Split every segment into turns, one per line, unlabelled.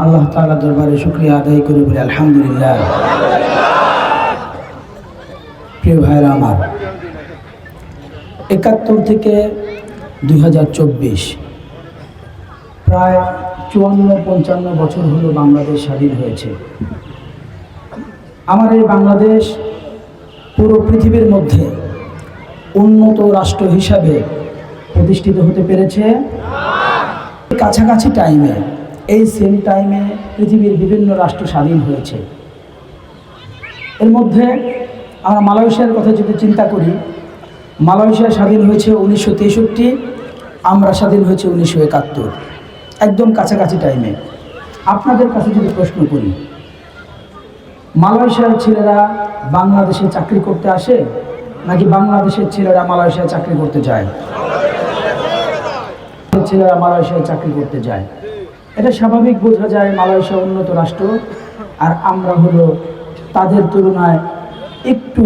আল্লাহ তাআলা দরবারে শুকরিয়া আদায় করি বলে আলহামদুলিল্লাহ। প্রিয় ভাইরা আমার, ৭১ থেকে ২০২৪ প্রায় ৫৪ বছর হলো বাংলাদেশ স্বাধীন হয়েছে। আমার এই বাংলাদেশ পুরো পৃথিবীর মধ্যে উন্নত রাষ্ট্র হিসাবে প্রতিষ্ঠিত হতে পেরেছে। কাছাকাছি টাইমে, এই সেম টাইমে পৃথিবীর বিভিন্ন রাষ্ট্র স্বাধীন হয়েছে। এর মধ্যে আমরা মালয়েশিয়ার কথা যদি চিন্তা করি, মালয়েশিয়া স্বাধীন হয়েছে ১৯৬৩, আমরা স্বাধীন হয়েছে ১৯৭১, একদম কাছাকাছি টাইমে। আপনাদের কাছে যদি প্রশ্ন করি, মালয়েশিয়ার ছেলেরা বাংলাদেশে চাকরি করতে আসে নাকি বাংলাদেশের ছেলেরা মালয়েশিয়ায় চাকরি করতে যায়? ছেলেরা মালয়েশিয়ায় চাকরি করতে যায়। এটা স্বাভাবিক বোঝা যায়, মালয়েশিয়া উন্নত রাষ্ট্র আর আমরা হলো তাদের তুলনায় একটু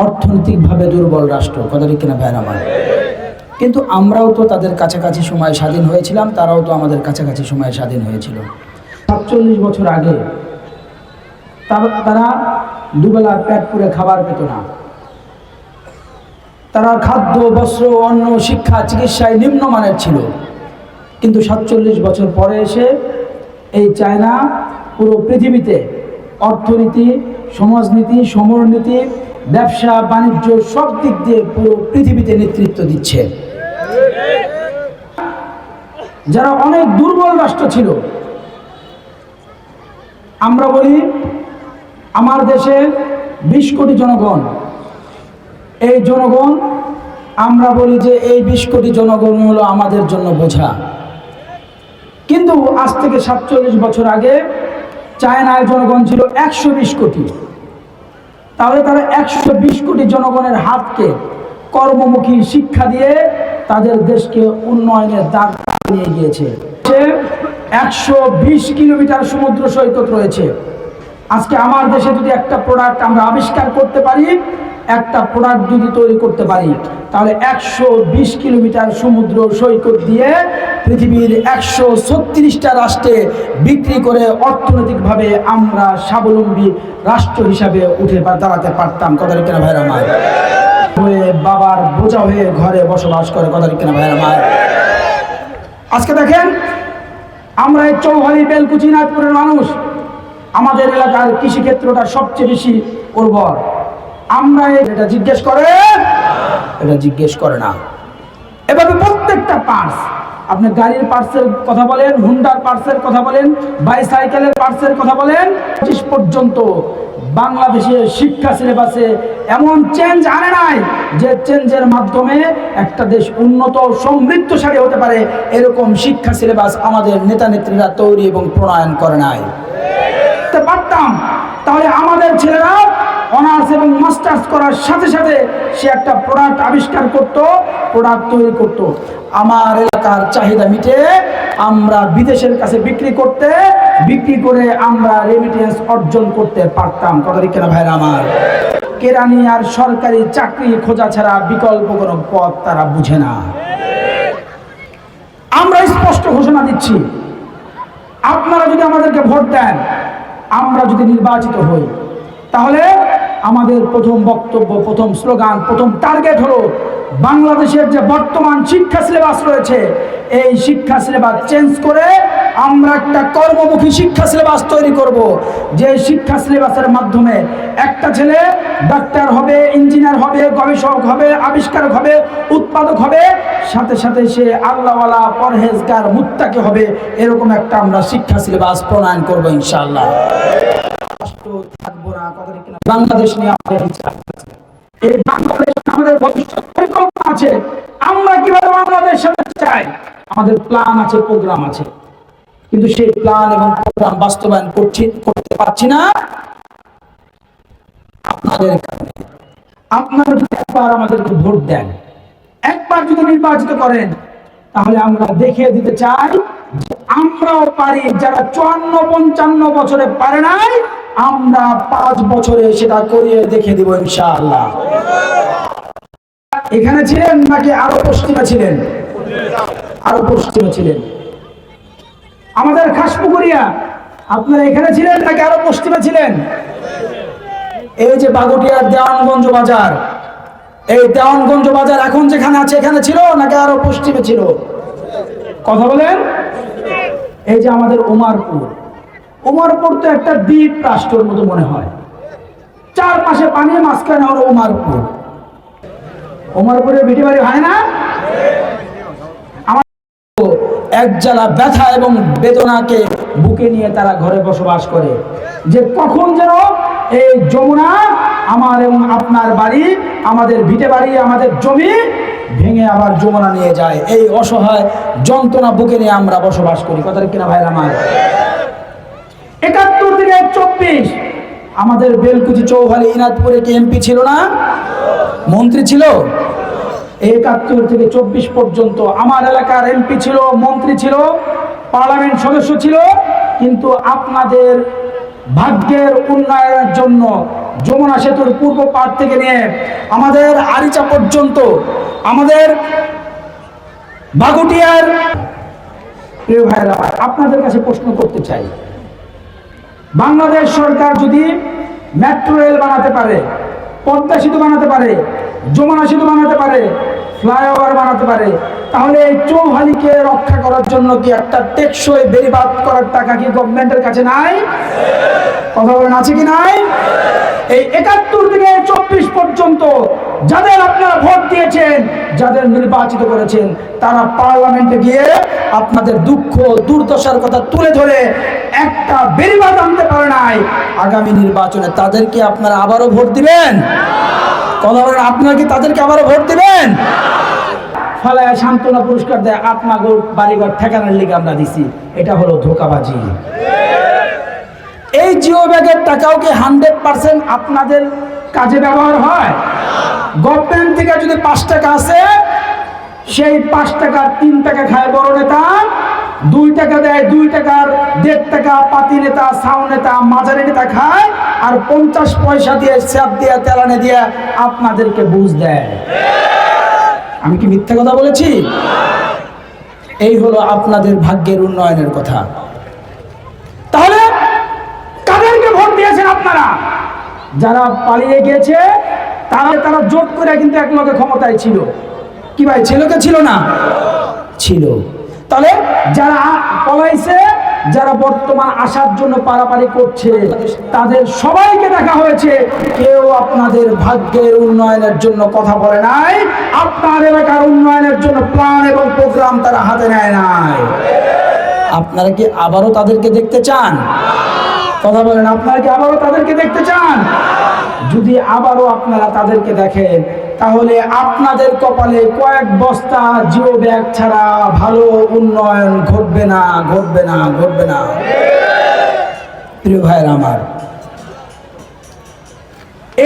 অর্থনৈতিকভাবে দুর্বল রাষ্ট্র। কথা ঠিক কিনা ভাইয়ের আমার? কিন্তু আমরাও তো তাদের কাছাকাছি সময় স্বাধীন হয়েছিলাম, তারাও তো আমাদের কাছাকাছি সময়ে স্বাধীন হয়েছিল। ৪৭ বছর আগে তারা দুবেলা পেট পুরে খাবার পেত না। তারা খাদ্য, বস্ত্র, অন্ন, শিক্ষা, চিকিৎসায় নিম্নমানের ছিল। কিন্তু ৪৭ বছর পরে এসে এই চায়না পুরো পৃথিবীতে অর্থনীতি, সমাজনীতি, সমরনীতি, ব্যবসা বাণিজ্য সব দিক দিয়ে পুরো পৃথিবীতে নেতৃত্ব দিচ্ছে। যারা অনেক দুর্বল রাষ্ট্র ছিল, আমরা বলি আমার দেশে ২০ কোটি জনগণ, এই জনগণ আমরা বলি যে এই ২০ কোটি জনগণ হলো আমাদের জন্য বোঝা। কিন্তু আজ থেকে ৪৭ বছর আগে চায়নার জনগণ ছিল ১২০ কোটি। তাহলে তারা ১২০ কোটি জনগণের হাতকে কর্মমুখী শিক্ষা দিয়ে তাদের দেশকে উন্নয়নের দ্বার নিয়ে গিয়েছে। ১২০ কিলোমিটার সমুদ্র সৈকত রয়েছে। আজকে আমার দেশে যদি একটা প্রোডাক্ট আমরা আবিষ্কার করতে পারি, একটা প্রোডাক্ট যদি তৈরি করতে পারি, তাহলে ১২০ কিলোমিটার সমুদ্র সৈকত দিয়ে পৃথিবীর ১৩৬টা রাষ্ট্রে বিক্রি করে অর্থনৈতিকভাবে আমরা স্বাবলম্বী রাষ্ট্র হিসাবে উঠে দাঁড়াতে পারতাম। কথা ঠিক কিনা ভাইরা আমার? হয়ে বাবার বোঝা হয়ে ঘরে বসবাস করে। কথা ঠিক কিনা ভাইরা আমার? আজকে দেখেন, আমরা এই চৌহালি, বেলকুচি, নাগপুরের মানুষ, আমাদের এলাকার কৃষিক্ষেত্রটা সবচেয়ে বেশি উর্বর। আমরা এটা জিজ্ঞেস করে, এটা জিজ্ঞেস করে না। এভাবে প্রত্যেকটা পার্টস, আপনি গাড়ির পার্টসের কথা বলেন, হুন্ডার পার্টসের কথা বলেন, বাইসাইকেলের পার্টসের কথা বলেন, ২৫ পর্যন্ত বাংলাদেশের শিক্ষা সিলেবাসে এমন চেঞ্জ আনে নাই যে চেঞ্জের মাধ্যমে একটা দেশ উন্নত সমৃদ্ধশালী হতে পারে। এরকম শিক্ষা সিলেবাস আমাদের নেতা নেত্রীরা তৈরি এবং প্রণয়ন করে নাই। পারতাম, তাহলে আমাদের ছেলেরা অনার্স এবং মাস্টার্স করার সাথে সাথে সে একটা প্রোডাক্ট আবিষ্কার করত, প্রোডাক্ট তৈরি করত। আমার এলাকার চাহিদা মিটে আমরা বিদেশের কাছে বিক্রি করে আমরা রেমিটেন্স অর্জন করতে পারতাম। কথা ঠিক কিনা ভাইরা আমার? কেরানি আর সরকারি চাকরি খোঁজা ছাড়া বিকল্প কোনো পথ তারা বুঝে না। আমরা স্পষ্ট ঘোষণা দিচ্ছি, আপনারা যদি আমাদেরকে ভোট দেন, আমরা যদি নির্বাচিত হই, তাহলে আমাদের প্রথম বক্তব্য, প্রথম স্লোগান, প্রথম টার্গেট হলো বাংলাদেশের যে বর্তমান শিক্ষা সিলেবাস রয়েছে, এই শিক্ষা সিলেবাস চেঞ্জ করে আমরা একটা কর্মমুখী শিক্ষা সিলেবাস তৈরি করব। যে শিক্ষা সিলেবাসের মাধ্যমে একটা ছেলে ডাক্তার হবে, ইঞ্জিনিয়ার হবে, গবেষক হবে, আবিষ্কারক হবে, উৎপাদক হবে, সাথে সাথে সে আল্লাহওয়ালা, পরহেজগার, মুত্তাকি হবে। এরকম একটা আমরা শিক্ষা সিলেবাস প্রণয়ন করবো ইনশাআল্লাহ। বাংলাদেশ নিয়ে আমাদের ইচ্ছা আছে, এই বাংলাদেশ আমাদের ভবিষ্যৎ পরিকল্পনা আছে। আমরা কিভাবে বাংলাদেশ চাই, আমাদের প্ল্যান আছে, প্রোগ্রাম আছে, কিন্তু সেই প্ল্যান এবং প্রোগ্রাম বাস্তবায়ন করতে পারছি না আপনাদের কারণে। আপনারা যদি একবার আমাদেরকে ভোট দেন, একবার যদি নির্বাচিত করেন, তাহলে আমরা দেখিয়ে দিতে চাই যে আমরাও পারি। যারা ৫৪-৫৫ বছরে পারে নাই, আমরা ৫ বছরে সেটা করিয়ে দেখিয়ে দিব ইনশাআল্লাহ। এখানে ছিলেন নাকি আরো পশ্চিমে ছিলেন? আরো পশ্চিমে ছিলেন। আমাদের খাসপুকুরিয়া, আপনারা এখানে ছিলেন নাকি আরো পশ্চিমে ছিলেন? এই যে বাগুটিয়ার দেওয়ানগঞ্জ বাজার, এই দেওয়ানগঞ্জ বাজার এখন যেখানে আছে এখানে ছিল নাকি আরো পশ্চিমে ছিল? কথা বলেন। এই যে আমাদের উমারপুর, উমারপুর তো একটা দ্বীপ রাষ্ট্রের মতো মনে হয়, চারপাশে পানি, মাঝখানে হলো উমারপুর। উমারপুরের ভিটে বাড়ি হয় না? আমার এক জ্বালা ব্যথা এবং বেদনাকে বুকে নিয়ে তারা ঘরে বসবাস করে, যে কখন যেন এই যমুনা আমার এবং আপনার বাড়ি, আমাদের ভিটে বাড়ি, আমাদের জমি ভেঙে আবার যমুনা নিয়ে যায়। এই অসহায় যন্ত্রণা বুকে নিয়ে আমরা বসবাস করি। কথা কিনা ভাইরা আমার? ৭১ থেকে ২৪ আমাদের বেলকুচি চৌহালি ইনাদপুরে কি এমপি ছিল না? মন্ত্রী ছিল। ৭১ থেকে ২৪ পর্যন্ত আমার এলাকার এমপি ছিল, মন্ত্রী ছিল, পার্লামেন্ট সদস্য ছিল। কিন্তু আপনাদের ভাগ্যের উন্নয়নের জন্য যমুনা সেতুর পূর্ব পাড় থেকে নিয়ে আমাদের আরিচা পর্যন্ত, আমাদের বাগুটিয়ার, প্রিয় ভাইরা, আপনাদের কাছে প্রশ্ন করতে চাই, বাংলাদেশ সরকার যদি মেট্রো রেল বানাতে পারে, পদ্মা সেতু বানাতে পারে, যমুনা সেতু বানাতে পারে, ফ্লাইওভার বানাতে পারে, তাহলে এই চৌহালিকে রক্ষা করার জন্য কি একটা টেকসই বেড়িবাঁধ করার টাকা কি গভর্নমেন্টের কাছে নাই? কথা বলেন, আছে কি নাই? এই ৭১ থেকে ২৪ পর্যন্ত যাদের আপনারা ভোট দিয়েছেন, যাদের নির্বাচিত করেছেন, তারা পার্লামেন্টে গিয়ে আপনাদের দুঃখ দুর্দশার কথা তুলে ধরে একটা বেড়িবাঁধ আনতে পারে নাই। আগামী নির্বাচনে তাদেরকে আপনারা আবারও ভোট দিবেন? কথা বলেন, আপনারা কি তাদেরকে আবারও ভোট দিবেন? ফলায় সান্ত্বনা পুরস্কার দেয়, আপনাকে বাড়িঘর ঠেকানোর লিগে আমরা দিছি, এটা হলো ধোঁকাবাজি। এই জিও ব্যাগের টাকাও কি 100% আপনাদের কাজে ব্যবহার হয়? গভর্নমেন্ট থেকে যদি ৫ টাকা আসে, সেই ৫ টাকার ৩ টাকা খায় বড় নেতা, ২ টাকা দেয়, ২ টাকার ১.৫ টাকা পাতি নেতা, সাউ নেতা, মাঝারি নেতা খায়, আর ৫০ পয়সা দিয়ে, স্যাপ দিয়ে, তেলানে দিয়ে আপনাদেরকে বুঝ দেয়। আমি কি মিথ্যা কথা বলেছি? এই হলো আপনাদের ভাগ্যের উন্নয়নের কথা। তাহলে কাদেরকে ভোট দিয়েছেন আপনারা? যারা পালিয়ে গিয়েছে তারা জোট করে কিন্তু এক লগে ক্ষমতায় ছিল। কি ভাই, ছিল কে ছিল না? ছিল। তাহলে যারা পলাইছে, যারা বর্তমান আসার জন্য পারাপারি করছে, তাদের সবাইকে দেখা হয়েছে, কেউ আপনাদের ভাগ্যের উন্নয়নের জন্য কথা বলে নাই, আপনার এলাকার উন্নয়নের জন্য প্ল্যান এবং প্রোগ্রাম তারা হাতে নেয় নাই। আপনারা কি আবারও তাদেরকে দেখতে চান? কথা বলেন, আপনারা কি আবারও তাদেরকে দেখতে চান? যদি আবারও আপনারা তাদেরকে দেখেন, তাহলে আপনাদের কপালে কয়েক বস্তা জিও ব্যাগ ছাড়া ভালো উন্নয়ন ঘটবে না, ঘটবে না, ঘটবে না। প্রিয় ভাইয়ের আমার,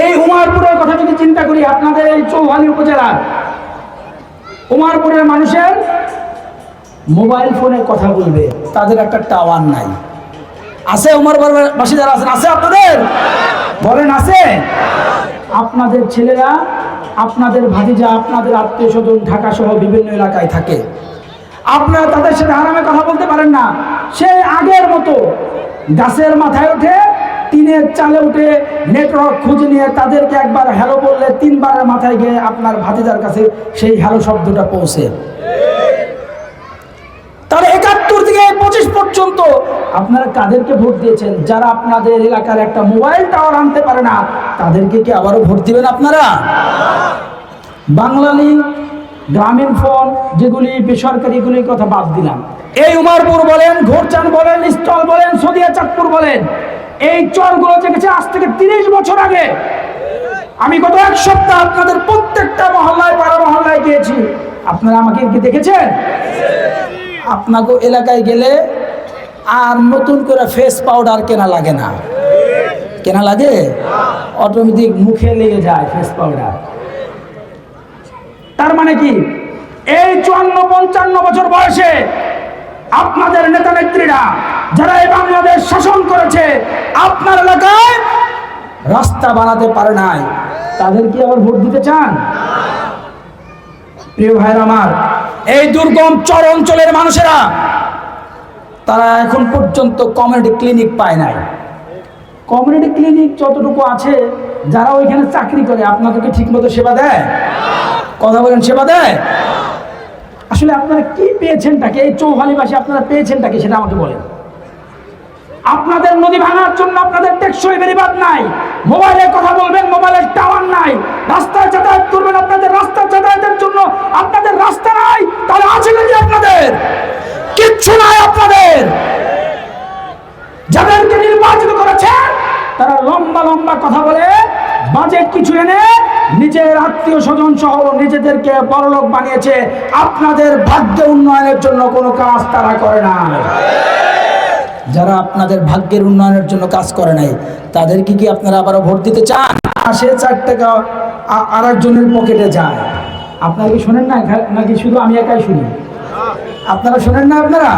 এই উমারপুরের কথা যদি চিন্তা করি, আপনাদের এই চৌহালি উপজেলার উমারপুরের মানুষের মোবাইল ফোনে কথা বলবে, তাদের একটা টাওয়ার নাই। আছে উমারপুরবাসী যারা আছেন, আছে আপনাদের? বলেন, আছে? আপনাদের ছেলেরা, আপনাদের ভাতিজা, আপনাদের আত্মীয় স্বজন ঢাকা সহ বিভিন্ন এলাকায় থাকে, আপনারা তাদের সাথে আরামে কথা বলতে পারেন না। সেই আগের মতো গাছের মাথায় উঠে, টিনের চালে উঠে নেটওয়ার্ক খুঁজে নিয়ে তাদেরকে একবার হ্যালো বললে ৩ বারের মাথায় গিয়ে আপনার ভাতিজার কাছে সেই হ্যালো শব্দটা পৌঁছে। তাহলে ৭১ থেকে ২৫ পর্যন্ত আপনারা কাদেরকে ভোট দিয়েছেন? যারা আপনাদের এলাকার একটা মোবাইল টাওয়ার আনতে পারে না, তাদেরকে কি আবারও ভোট দিবেন আপনারা? বাংলালিংক, গ্রামীণ ফোন, যেগুলি বেসরকারিগুলির কথা বাদ দিলাম, এই উমারপুর বলেন, ঘোরচান বলেন, স্থল বলেন, সদিয়া চাঁদপুর বলেন, এই চরগুলো জেগেছে আজ থেকে ৩০ বছর আগে। আমি গত ১ সপ্তাহ আপনাদের প্রত্যেকটা মহল্লায়, পাড়া মহল্লায় গিয়েছি। আপনারা আমাকে কি দেখেছেন? আপনাকে এলাকায় গেলে আর নতুন করে ফেস পাউডার কেনা লাগে না। কেনা লাগে? অটোমেটিক মুখে লেগে যায় ফেস পাউডার। তার মানে কি, এই ৫৪-৫৫ বছর বয়সে আপনাদের নেতা নেত্রীরা যারা এই বাংলাদেশ শাসন করেছে, আপনার এলাকায় রাস্তা বানাতে পারে নাই, তাদের কি আবার ভোট দিতে চান? প্রিয় ভাইরা আমার, এই দুর্গম চর অঞ্চলের মানুষেরা তারা এখন পর্যন্ত কমিউনিটি ক্লিনিক পায় নাই। কমিউনিটি ক্লিনিক যতটুকু আছে, যারা ওইখানে চাকরি করে আপনাদেরকে ঠিকমতো সেবা দেয়? কথা বলেন, সেবা দেয়? আসলে আপনারা কি পেয়েছেনটাকে, এই চৌহালিবাসী আপনারা পেয়েছেনটাকে সেটা আমাকে বলেন। আপনাদের নদী ভাঙার জন্য আপনাদের টেকসই বেড়িবাঁধ নাই, মোবাইলে কথা বলবেন মোবাইলের টাওয়ার নাই, রাস্তায় যাতায়াত করবেন আপনাদের রাস্তায় যাতায়াতের জন্য আপনাদের রাস্তা নাই, তাহলে আছে নাকি আপনাদের? কিচ্ছু নাই আপনাদের। যাদেরকে নির্বাচিত করেছেন তারা লম্বা লম্বা কথা বলে বাজেট কিছু এনে নিজের আত্মীয় স্বজন সহ নিজেদেরকে বড়লোক বানিয়েছে। আপনাদের ভাগ্য উন্নয়নের জন্য কোনো কাজ তারা করে না। যারা আপনাদের ভাগ্যের উন্নয়নের জন্য কাজ করে নাই তাদেরকে কি আপনারা আবারও ভোট দিতে চান? সে 4 টাকা আর একজনের পকেটে যায়। আপনারা কি শোনেন না, নাকি শুধু আমি একাই শুনি? আপনারা শোনেন না? আপনারা,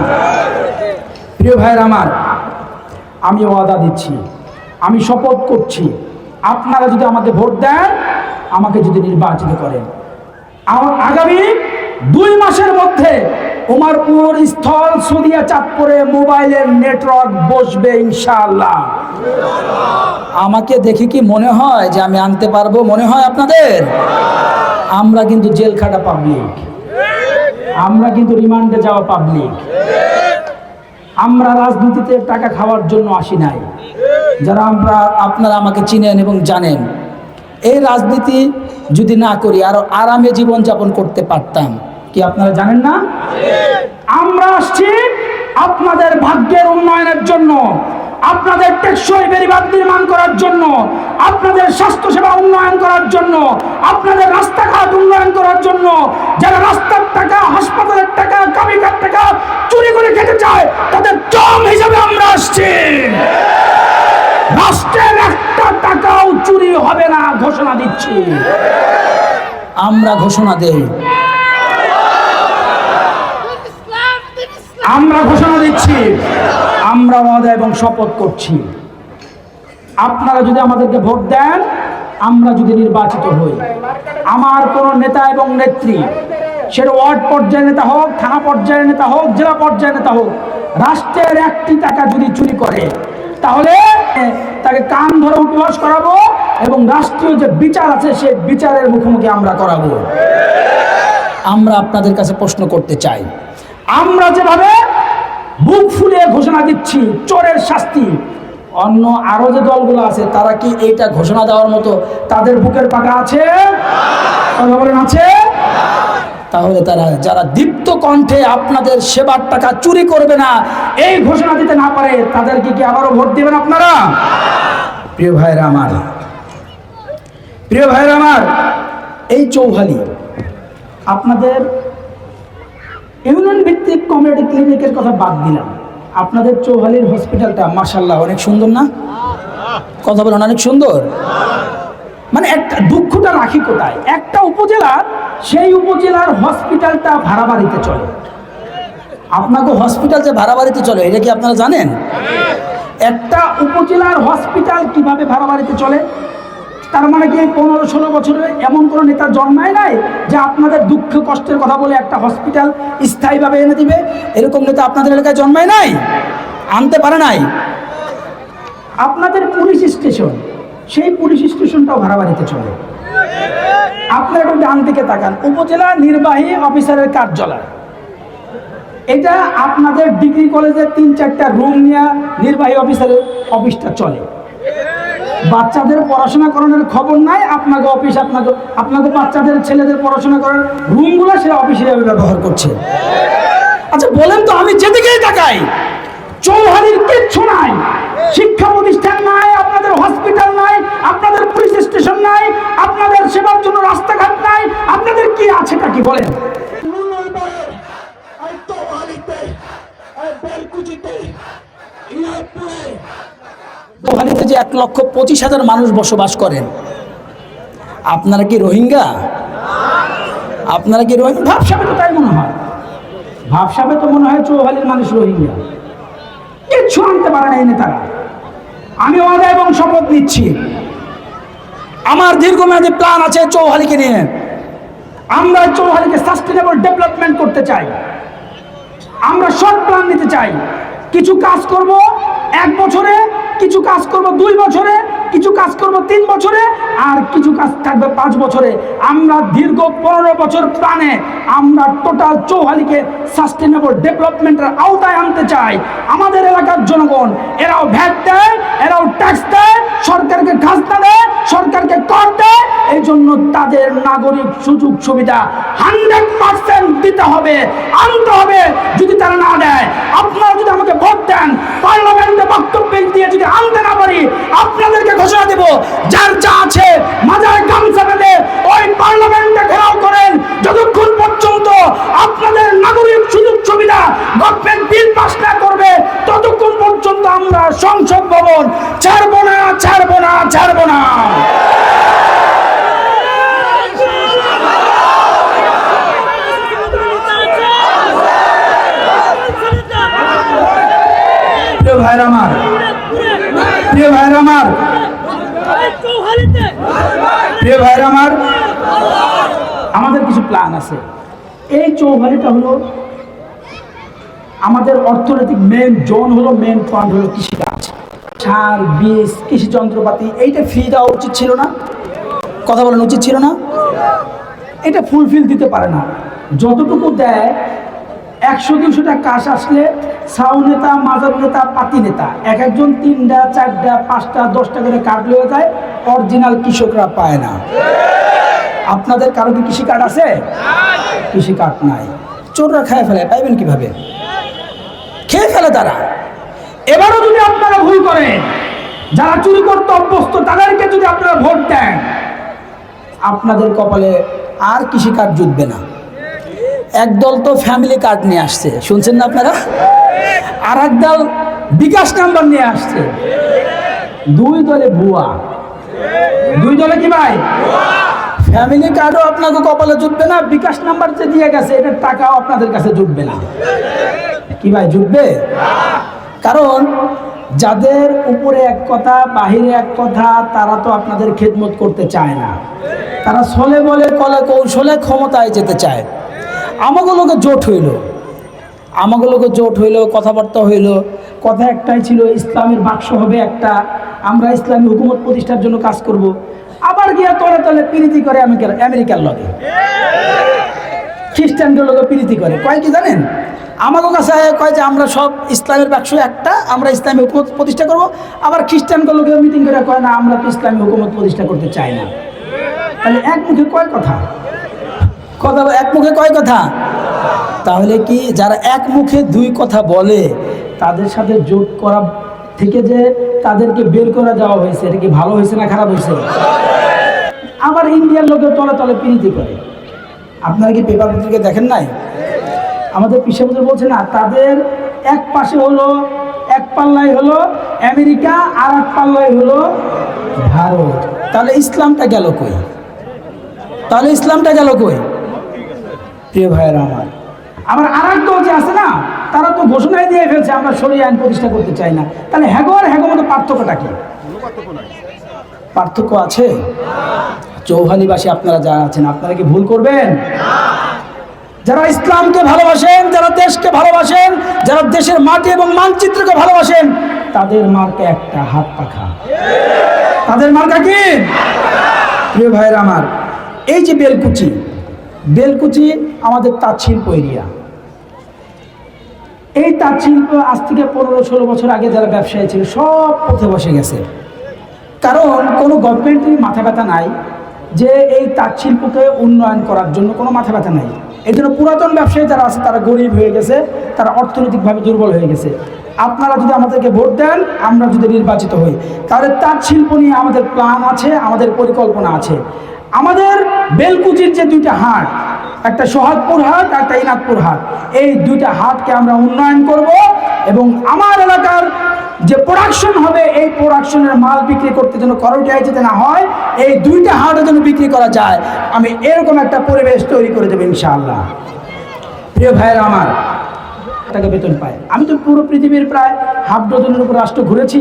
প্রিয় ভাইয়ের আমার, আমি ওয়াদা দিচ্ছি, আমি শপথ করছি, আপনারা যদি আমাকে ভোট দেন, আমাকে যদি নির্বাচিত করেন, আগামী 2 মাসের মধ্যে উমারপুর স্থল সদিয়া চাঁদপুরে মোবাইলের নেটওয়ার্ক বসবে ইনশাআল্লাহ। আমাকে দেখে কি মনে হয় যে আমি আনতে পারবো? মনে হয় আপনাদের? আমরা কিন্তু জেল খাটা পাবলিক, আমরা কিন্তু রিমান্ডে যাওয়া পাবলিক। আমরা রাজনীতিতে টাকা খাওয়ার জন্য আসি নাই। যারা আপনারা আমাকে চিনেন এবং জানেন, এই রাজনীতি যদি না করি আরো আরামে জীবন যাপন করতে পারতাম। কি আপনারা জানেন না? আমরা আসছি আপনাদের ভাগ্যের উন্নয়নের জন্য, আপনাদের টেকসই বেড়িবাঁধ নির্মাণ করার জন্য, আপনাদের স্বাস্থ্যসেবা উন্নয়ন করার জন্য, আপনাদের রাস্তাঘাট উন্নয়ন করার জন্য। যারা রাস্তার টাকা, হাসপাতালের টাকা, কামিকার টাকা চুরি করে খেতে চায় তাদের জম হিসাবে আমরা আসছি। রাষ্ট্রের একটা টাকাও চুরি হবে না ঘোষণা দিচ্ছি। আমরা ঘোষণা দেই, আমরা ঘোষণা দিচ্ছি, আমরা ওয়াদা এবং শপথ করছি, আপনারা যদি আমাদেরকে ভোট দেন, আমরা যদি নির্বাচিত হই, আমার কোনো নেতা এবং নেত্রী, সেটা ওয়ার্ড পর্যায়ের নেতা হোক, থানা পর্যায়ের নেতা হোক, জেলা পর্যায়ের নেতা হোক, রাষ্ট্রের 1টি টাকা যদি চুরি করে তাহলে তাকে কান ধরে উপবাস করাবো এবং রাষ্ট্রীয় যে বিচার আছে সেই বিচারের মুখোমুখি আমরা করাবো। আমরা আপনাদের কাছে প্রশ্ন করতে চাই, আমরা যেভাবে বুক ফুলিয়ে ঘোষণা দিচ্ছি চোরের শাস্তি, অন্য আরো যে দলগুলো আছে তারা কি এইটা ঘোষণা দেওয়ার মতো তাদের বুকের পাকা আছে? কথা বলেন, আছে? তাহলে তারা যারা দীপ্ত কণ্ঠে আপনাদের সেবার টাকা চুরি করবে না এই ঘোষণা দিতে না পারে, তাদেরকে কি আবারও ভোট দিবেন আপনারা? প্রিয় ভাইরা আমার, প্রিয় ভাইরা আমার, এই চৌহালি আপনাদের ইউনিয়ন ভিত্তিক কমিউনিটি ক্লিনিকের কথা বাদ দিলাম, আপনাদের চৌহালির হসপিটালটা মাশাআল্লাহ অনেক সুন্দর না? কথা বলেন, অনেক সুন্দর। মানে একটা দুঃখটা রাখি কোথায়, একটা উপজেলা, সেই উপজেলার হসপিটালটা ভাড়া বাড়িতে চলে। আপনাকে হসপিটাল যে ভাড়া বাড়িতে চলে এটা কি আপনারা জানেন? একটা উপজেলার হসপিটাল কিভাবে ভাড়া বাড়িতে চলে? তার মানে কি 15-16 বছরে এমন কোনো নেতা জন্মায় নাই যে আপনাদের দুঃখ কষ্টের কথা বলে একটা হসপিটাল স্থায়ীভাবে এনে দিবে? এরকম নেতা আপনাদের এলাকায় জন্মায় নাই, আনতে পারে নাই। আপনাদের পুলিশ স্টেশন, সেই পুলিশ স্টেশনটাও ভাড়া বাড়িতে চলে। আপনারা একটু ডান দিকে তাকান, উপজেলা নির্বাহী অফিসারের কার্যালয়, এটা আপনাদের ডিগ্রি কলেজের 3-4টা রুম নিয়ে নির্বাহী অফিসারের অফিসটা চলে। বাচ্চাদের পড়াশোনা করানোর খবর নাই, আপনাকে অফিস, আপনাদের বাচ্চাদের ছেলেদের পড়াশোনা করার রুমগুলো সে অফিস হিসাবে ব্যবহার করছে। আচ্ছা বলেন তো, আমি যেদিকেই তাকাই চৌহালির কিচ্ছু নাই, শিক্ষা প্রতিষ্ঠান নাই, আপনাদের হসপিটাল নাই, আপনাদের পুলিশ স্টেশন নাই, আপনাদের সেবার জন্য রাস্তাঘাট নাই, আপনাদের কি আছেটা কি বলেন? চৌহালিতে যে 1,25,000 মানুষ বসবাস করেন, আপনারা কি রোহিঙ্গা? আপনারা কি রোহিঙ্গা? ভাবসাবে তো তাই মনে হয়, ভাবসাবে তো মনে হয় চৌহালির মানুষ রোহিঙ্গা। কিচ্ছু আনতে পারে না এই নেতারা। আমি ওয়াদা এবং শপথ নিচ্ছি, আমার দীর্ঘমেয়াদী প্ল্যান আছে চৌহালিকে নিয়ে। আমরা চৌহালিকে সাস্টেনেবল ডেভেলপমেন্ট করতে চাই, আমরা শর্ট প্ল্যান নিতে চাই। কিছু কাজ করব 1 বছরে, কিছু কাজ করব 2 বছরে, কিছু কাজ করব 3 বছরে, আর কিছু কাজ থাকবে 5 বছরে। আমরা দীর্ঘ 15 বছর প্ল্যানে আমরা টোটাল চৌহালিকে সাস্টেনেবল ডেভেলপমেন্টের আওতায় আনতে চাই। আমাদের এলাকার জনগণ এরাও ভ্যাট দেয়, এরাও ট্যাক্স দেয়, সরকারকে খাজনা দেয়, সরকারকে কর দেয়। এই জন্য তাদের নাগরিক সুযোগ সুবিধা 100% দিতে হবে, আনতে হবে। যদি তারা না দেয়, আপনারা যদি আমাকে ভোট দেন, পার্লামেন্টে বক্তব্য দিয়ে যদি আনতে না পারি, আপনাদেরকে ঘোষণা দেব, যার যা আছে মাজায় গামছা বেঁধে ওই পার্লামেন্টে ঘেরাও করেন। যতক্ষণ পর্যন্ত আপনাদের নাগরিক সুযোগ সুবিধা গভর্নমেন্ট বিল পাস না করবে, ততক্ষণ পর্যন্ত আমরা সংসদ ভবন ছাড়বো না, ছাড়বো না, ছাড়বো না। প্রিয় ভাইরা আমার, প্রিয় ভাইরা আমার, প্রিয় ভাইরা আমার, আমাদের কিছু প্ল্যান আছে। এই চৌহালিটা হলো আমাদের অর্থনৈতিক মেন জোন, হলো মেন পয়েন্ট হলো কৃষিকাজ, সার, বীজ, কৃষি যন্ত্রপাতি। এইটা ফ্রি দেওয়া উচিত ছিল না? কথা বলেন, উচিত ছিল না? এটা ফুলফিল দিতে পারে না। যতটুকু দেয় 100-200 টাকা কাজ আসলে সাউ নেতা, মাজার নেতা, পাতি নেতা এক একজন 3টা 4টা 5টা 10টা করে কার্ড লয়ে যায়, অরিজিনাল কৃষকরা পায় না। আপনাদের কারো কি কৃষি কার্ড আছে? কৃষি কার্ড নাই। চোররা খেয়ে ফেলে, পাইবেন কিভাবে? খেয়ে ফেলে তারা। এবারও যদি আপনারা ভুল করেন, যারা চুরি করতে অভ্যস্ত তাদেরকে যদি আপনারা ভোট দেন, আপনাদের কপালে আর কৃষি কার্ড জুটবে না। একদল তো ফ্যামিলি কার্ড নিয়ে আসছে, শুনছেন না আপনারা? আর একদল বিকাশ নাম্বার নিয়ে আসছে। 2 দলে ভুয়া। 2 দলে কি ভাই? ফ্যামিলি কার্ডও আপনাকে কপালে জুটবে না, বিকাশ নাম্বার যে দিয়ে গেছে এটার টাকাও আপনাদের কাছে জুটবে না। কি ভাই, জুটবে? কারণ যাদের উপরে এক কথা, বাহিরে এক কথা, তারা তো আপনাদের খেদমত করতে চায় না। তারা ছলে বলে কলে কৌশলে ক্ষমতায় যেতে চায়। আমাগুলোকে জোট হইল, আমাগুলোকে জোট হইল, কথাবার্তা হইল। কথা একটাই ছিল, ইসলামের বাক্স হবে একটা, আমরা ইসলামী হুকুমত প্রতিষ্ঠার জন্য কাজ করব। আবার গিয়া তলে তলে প্রীতি করে আমেরিকার লগে, খ্রিস্টানদের লগে প্রীতি করে। কয় কি জানেন? আমাকে কাছে কয় যে আমরা সব ইসলামের বাক্স একটা, আমরা ইসলামী হুকুমত প্রতিষ্ঠা করব। আবার খ্রিস্টানগুলোকে মিটিং করে কয় না, আমরা তো ইসলামী হুকুমত প্রতিষ্ঠা করতে চাই না। তাহলে এক মুখে কয় কথা? কথা এক মুখে কয় কথা? তাহলে কি যারা এক মুখে 2 কথা বলে, তাদের সাথে জোট করা থেকে যে তাদেরকে বের করে দেওয়া হয়েছে, এটা কি ভালো হয়েছে না খারাপ হয়েছে? আবার ইন্ডিয়ার লোকের তলে তলে প্রীতি করে। আপনারা কি পেপার পত্রিকা দেখেন নাই? আমাদের পিসাবদের বলছে না, তাদের এক পাশে হলো, এক পাল্লায় হলো আমেরিকা, আর এক পাল্লায় হলো ভারত। তাহলে ইসলামটা গেল কই? তাহলে ইসলামটা গেল কই? প্রিয় ভাইয়েরা আমার, আবার আরেক দল যে আছে না, তারা তো ঘোষণায় দিয়ে ফেলছে আমরা শরীয়ত আইন প্রতিষ্ঠা করতে চাই না। তাহলে হ্যাগো আর হ্যাগো মধ্যে পার্থক্যটা কি? পার্থক্য আছে। চৌহালিবাসী আপনারা যারা আছেন, আপনারা কি ভুল করবেন? যারা ইসলামকে ভালোবাসেন, যারা দেশকে ভালোবাসেন, যারা দেশের মাটি এবং মানচিত্রকে ভালোবাসেন, তাদের মার্কা একটা, হাত পাখা। তাদের মার্কা কি? প্রিয় ভাইয়েরা আমার, এই যে বেলকুচি, বেলকুচি আমাদের তাঁত শিল্প এরিয়া। এই তাঁত শিল্প আজ থেকে 15-16 বছর আগে যারা ব্যবসায়ী ছিল সব পথে বসে গেছে। কারণ কোনো গভর্নমেন্টের মাথা ব্যথা নাই যে এই তাঁত শিল্পকে উন্নয়ন করার জন্য, কোনো মাথা ব্যথা নাই। এই জন্য পুরাতন ব্যবসায়ী যারা আছে তারা গরিব হয়ে গেছে, তারা অর্থনৈতিকভাবে দুর্বল হয়ে গেছে। আপনারা যদি আমাদেরকে ভোট দেন, আমরা যদি নির্বাচিত হই, তাহলে তাঁত শিল্প নিয়ে আমাদের প্ল্যান আছে, আমাদের পরিকল্পনা আছে। আমাদের বেলকুচির যে 2টা হাট, একটা সোহাগপুর হাট, একটা ইনাদপুর হাট, এই 2টা হাটকে আমরা উন্নয়ন করব এবং আমার এলাকার যে প্রোডাকশন হবে, এই প্রোডাকশনের মাল বিক্রি করতে যেন করটিয়ায় যেতে না হয়, এই 2টা হাটে যেন বিক্রি করা যায়, আমি এরকম একটা পরিবেশ তৈরি করে দেবো ইনশাআল্লাহ। প্রিয় ভাইয়েরা আমার, টাকা বেতন পায়। আমি তো পুরো পৃথিবীর প্রায় হাফ ডজনের উপর রাষ্ট্র ঘুরেছি,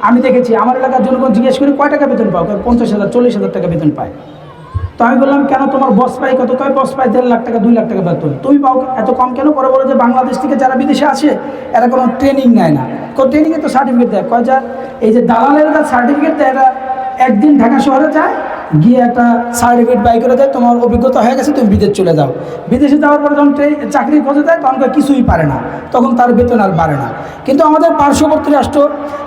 আমি দেখেছি আমার এলাকার জনগণ জিজ্ঞেস করে কয় টাকা বেতন পাও, 50,000 40,000 টাকা বেতন পায়। তো আমি বললাম, কেন তোমার বস পাই কত? কয় বস পাই 1.5 লাখ টাকা 2 লাখ টাকা বেতন, তুমি পাও এত কম কেন? পরে বলো যে বাংলাদেশ থেকে যারা বিদেশে আসে এরা কোনো ট্রেনিং নেয় না। ট্রেনিংয়ে তো সার্টিফিকেট দেয়। কয় যা এই যে দালালের কাছে সার্টিফিকেট দেয়, এরা একদিন ঢাকা শহরে যায়, গিয়ে একটা সার্টিফিকেট বাই করে দেয়, তোমার অভিজ্ঞতা হয়ে গেছে, তুমি বিদেশ চলে যাও। বিদেশে যাওয়ার পরে যখন চাকরি খোঁজে দেয় তখন কিছুই পারে না, তখন তার বেতন আর বাড়ে না। কিন্তু আমাদের পার্শ্ববর্তী রাষ্ট্র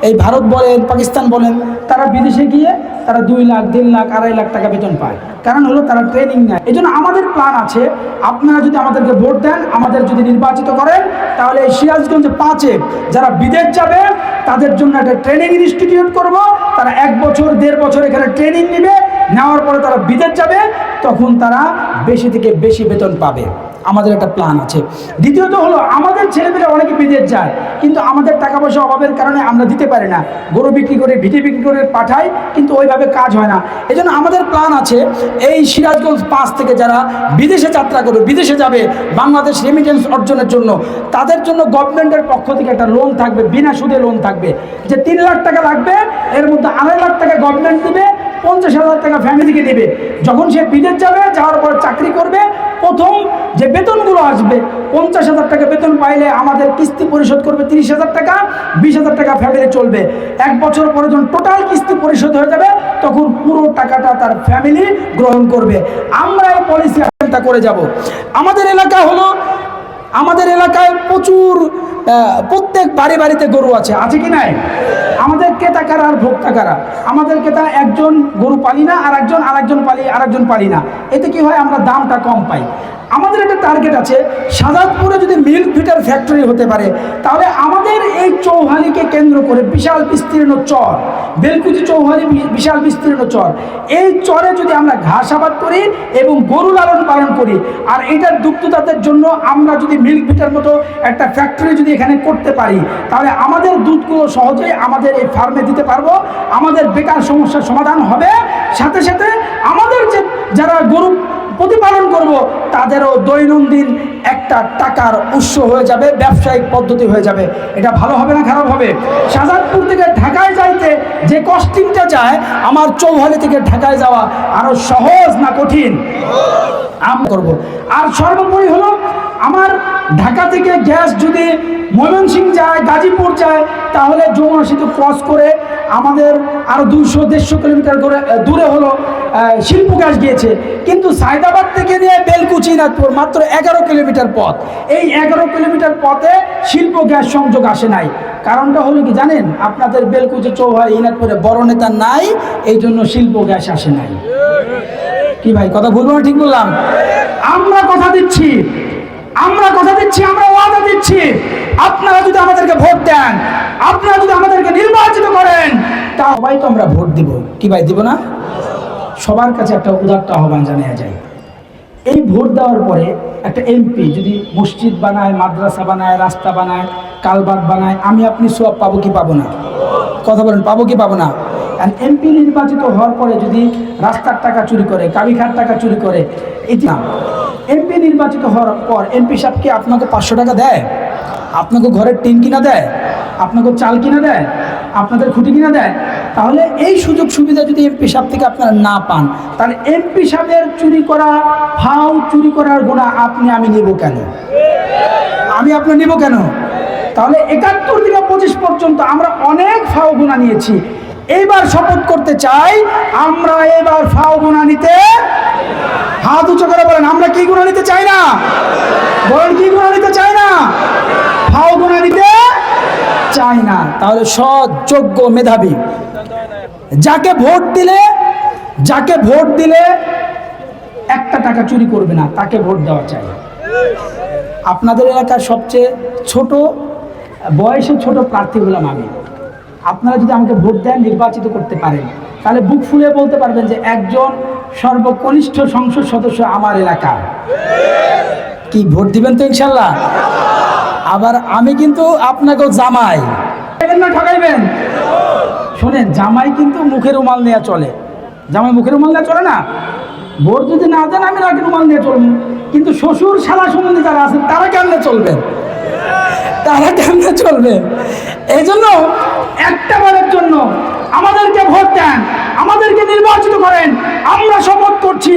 এই ভারত বলেন, পাকিস্তান বলেন, তারা বিদেশে গিয়ে তারা 2 লাখ 1.5 লাখ 2.5 লাখ টাকা বেতন পায়। কারণ হলো তারা ট্রেনিং নেয়। এই জন্য আমাদের প্ল্যান আছে, আপনারা যদি আমাদেরকে ভোট দেন, আমাদের যদি নির্বাচিত করেন, তাহলে এই সিরাজগঞ্জ 5-এ যারা বিদেশ যাবে তাদের জন্য একটা ট্রেনিং ইনস্টিটিউট করব। তারা 1 বছর 1.5 বছর এখানে ট্রেনিং নেবে, নেওয়ার পরে তারা বিদেশ যাবে, তখন তারা বেশি থেকে বেশি বেতন পাবে। আমাদের একটা প্ল্যান আছে। দ্বিতীয়ত হলো, আমাদের ছেলেমেয়েরা অনেকে বিদেশ যায়, কিন্তু আমাদের টাকা পয়সা অভাবের কারণে আমরা দিতে পারি না, গরু বিক্রি করে ভিটে বিক্রি করে পাঠাই, কিন্তু ওইভাবে কাজ হয় না। এই জন্য আমাদের প্ল্যান আছে, এই সিরাজগঞ্জ 5 থেকে যারা বিদেশে যাত্রা করবে, বিদেশে যাবে বাংলাদেশ রেমিটেন্স অর্জনের জন্য, তাদের জন্য গভর্নমেন্টের পক্ষ থেকে একটা লোন থাকবে, বিনা সুদে লোন থাকবে। যে 3 লাখ টাকা লাগবে, এর মধ্যে 2.5 লাখ টাকা গভর্নমেন্ট দিবে, 50,000 টাকা ফ্যামিলিকে দেবে। যখন সে বিদেশ যাবে, যাওয়ার পর চাকরি করবে, প্রথম যে বেতনগুলো আসবে, 50,000 টাকা বেতন পাইলে আমাদের কিস্তি পরিশোধ করবে 30,000 টাকা, 20,000 টাকা ফ্যামিলি চলবে। 1 বছর পরে যখন টোটাল কিস্তি পরিশোধ হয়ে যাবে, তখন পুরো টাকাটা তার ফ্যামিলি গ্রহণ করবে। আমরা এই পলিসি করে যাব। আমাদের এলাকা হলো, আমাদের এলাকায় প্রচুর প্রত্যেক বাড়িতে গরু আছে কি নাই? আমাদের ক্রেতা কারা আর ভোক্তা কারা? আমাদের ক্রেতা একজন গরু পালি না, আর আরেকজন পালি না। এতে কি হয়? আমরা দামটা কম পাই। আমাদের একটা টার্গেট আছে, শাহজাদপুরে যদি মিল্ক ফিটার ফ্যাক্টরি হতে পারে, তাহলে আমাদের এই চৌহালিকে কেন্দ্র করে বিশাল বিস্তীর্ণ চর, বেলকুচি চৌহালি বিশাল বিস্তীর্ণ চর, এই চরে যদি আমরা ঘাস আবাদ করি এবং গরু লালন পালন করি, আর এটার দুগ্ধজাতের জন্য আমরা যদি মিল্ক ফিটার মতো একটা ফ্যাক্টরি যদি এখানে করতে পারি, তাহলে আমাদের দুধগুলো সহজেই আমাদের এই ফার্মে দিতে পারবো। আমাদের বেকার সমস্যার সমাধান হবে। সাথে সাথে আমাদের যারা গরু প্রতিপালন করব, তাদেরও দৈনন্দিন একটা টাকার উৎস হয়ে যাবে, ব্যবসায়িক পদ্ধতি হয়ে যাবে। এটা ভালো হবে না খারাপ হবে? শাহজাদপুর থেকে ঢাকায় যাইতে যে কস্টিংটা যায়, আমার চৌহালি থেকে ঢাকায় যাওয়া আরো সহজ না কঠিন? আমরা করব। আর সর্বোপরি হলো, আমার ঢাকা থেকে গ্যাস যদি ময়মনসিংহ যায়, গাজীপুর যায়, তাহলে যমুনা সেতু ক্রস করে আমাদের আরো 200-150 কিলোমিটার দূরে হলো শিল্প গ্যাস গিয়েছে। কিন্তু সায়দাবাদ থেকে নিয়ে বেলকুচি নাথপুর মাত্র 11 কিলোমিটার পথ। এই 11 কিলোমিটার পথে শিল্প গ্যাস সংযোগ আসে নাই। কারণটা হলো কি জানেন? আপনাদের বেলকুচি চৌহালি ইনাথপুরে বড় নেতা নাই, এই জন্য শিল্প গ্যাস আসে নাই। কি ভাই, কথা বলবো না ঠিক বললাম? আমরা কথা দিচ্ছি, আমরা ওয়াদা দিচ্ছি, আপনারা যদি আমাদেরকে ভোট দেন, আপনারা যদি আমাদেরকে নির্বাচিত করেন, তা সবাই তো আমরা ভোট দিব। কি ভাই, দিব না? সবার কাছে একটা উদাত্ত আহ্বান জানিয়ে যায়, এই ভোট দেওয়ার পরে একটা এমপি যদি মসজিদ বানায়, মাদ্রাসা বানায়, রাস্তা বানায়, কালভার্ট বানায়, আমি আপনি সওয়াব পাবো কি পাবো না? কথা বলেন, পাবো কি পাবো না? এমপি নির্বাচিত হওয়ার পরে যদি রাস্তার টাকা চুরি করে, কাবিখার টাকা চুরি করে, এটা এমপি নির্বাচিত হওয়ার পর এমপি সাহেব কি আপনাকে 500 টাকা দেয়? আপনাকে ঘরের টিন কিনা দেয়? আপনাকে চাল কিনা দেয়? আপনাদের খুঁটি কিনা দেয়? তাহলে এই সুযোগ সুবিধা যদি এমপি সাহেব থেকে আপনারা না পান, তাহলে এমপি সাহেবের চুরি করা, ফাও চুরি করার গুনাহ আমি নিব কেন? আমি আপনি নিব কেন? তাহলে 71 থেকে 25 পর্যন্ত আমরা অনেক ফাও গুনাহ নিয়েছি। এইবার শপথ করতে চাই, আমরা এবার ফাও গুনাহ নিতে, হাত উঁচু করে বলেন, আমরা কি গুনাহ নিতে চাই না? বলেন, কি গুনাহ নিতে চাই না? ফাও গুনাহ নিতে চাই না। তাহলে সৎ, যোগ্য, মেধাবী যাকে ভোট দিলে একটা টাকা চুরি করবে না, তাকে ভোট দেওয়া চাই। আপনাদের এলাকার সবচেয়ে ছোট বয়সে ছোট প্রার্থী হলাম আমি। আপনারা যদি আমাকে ভোট দেন, নির্বাচিত করতে পারেন, তাহলে বুক ফুলে বলতে পারবেন যে একজন সর্বকনিষ্ঠ সংসদ সদস্য আমার এলাকার। কি ভোট দিবেন তো ইনশাল্লাহ? আবার আমি কিন্তু আপনাকেও জামাই না, ঠকাইবেন? শোনেন, জামাই কিন্তু মুখের রুমাল নিয়ে চলে। জামাই মুখের রুমাল নিয়ে চলে না। ভোট যদি না দেন, আমি রাখি রুমাল নিয়ে চলবেন। কিন্তু শ্বশুর শালা সম্বন্ধে যারা আছেন, তারা কেমনে চলবেন? এই জন্য একটা বারের জন্য আমাদেরকে ভোট দেন, আমাদেরকে নির্বাচিত করেন। আমরা শপথ করছি,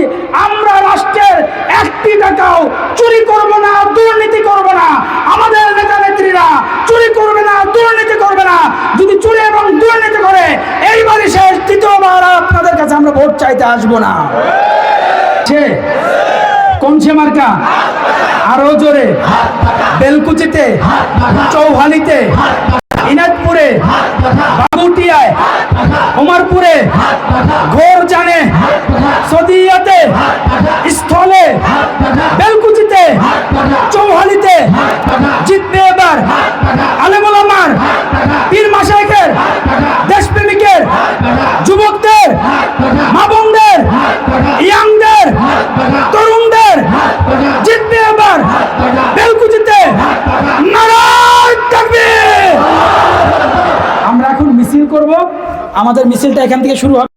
ভোট চাইতে আসবো না। কোন সে মার্কা? আরো জোরে। বেলকুচিতে, চৌহালিতে, ইনাদপুরে, বাগুটিয়ায়, ওমরপুরে, ঘোরজানে, সদিয়াতে, স্থলে, বেলকুচিতে, চৌহালিতে জিতবে এবার আলেমুল আমার, পীর মাশায়েখের, দেশপ্রেমিকের, যুবকদের, মা বোনদের, ইয়াংদের, তরুণদের জিতবে এবার বেলকুচিতে। নারায়ে তাকবীর। আমরা এখন মিছিল করব। আমাদের মিছিলটা এখান থেকে শুরু হবে।